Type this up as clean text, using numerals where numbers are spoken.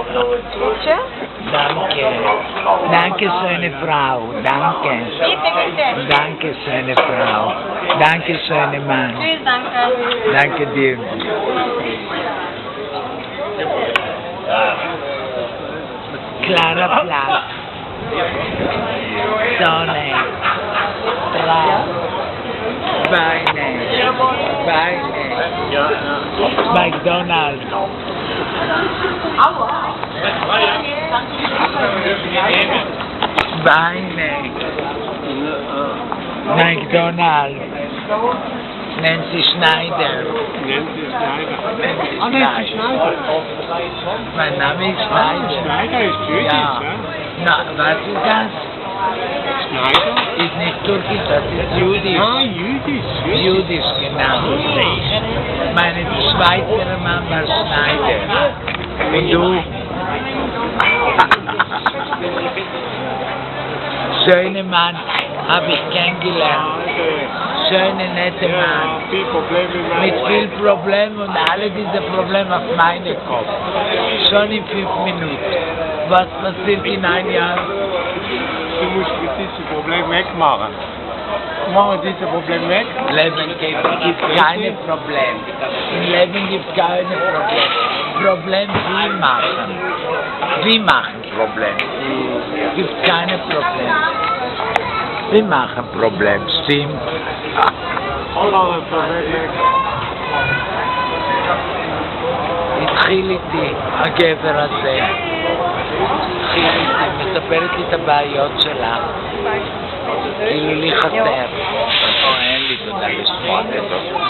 Bitte? Danke. Danke, schöne Frau. Danke. Bitte, bitte. Danke, schöne Frau. Danke, schöne Mann. Tschüss, danke. Danke dir. Klarer Platz. Sonne. Strand. Beine. Beine. McDonald's. Beine. McDonald's. Nancy Schneider. Nancy Schneider. Nancy Nancy Schneider. Schneider. Mein Name ist Schneider. Schneider ist jüdisch, Ja. Na, was ist das? Schneider? Ist nicht türkisch, das ist jüdisch. Ah, jüdisch. Jüdisch, genau. Meine Schweizer Mann war Schneider. Und du? Schöne Mann habe ich kennengelernt. Schöne, nette Ja, Mann. viel Probleme Mit viel Problemen und alle diese Probleme auf meinen Kopf. Schon in 5 Minuten. Was passiert in einem Jahr? Du musst dieses Problem wegmachen. Machen wir dieses Problem weg. Leben gibt keine Probleme. Im Leben gibt keine Probleme. Problem wie machen. Wie machen Probleme? Gibt keine Probleme. Wir machen Probleme, stimmt. Machen wir Problem weg. התחיל איתי הגבר הזה. התחיל איתי, מספרת לי את הבעיות שלה. כאילו לי חסר. אין לי תודה לשמוע את זה.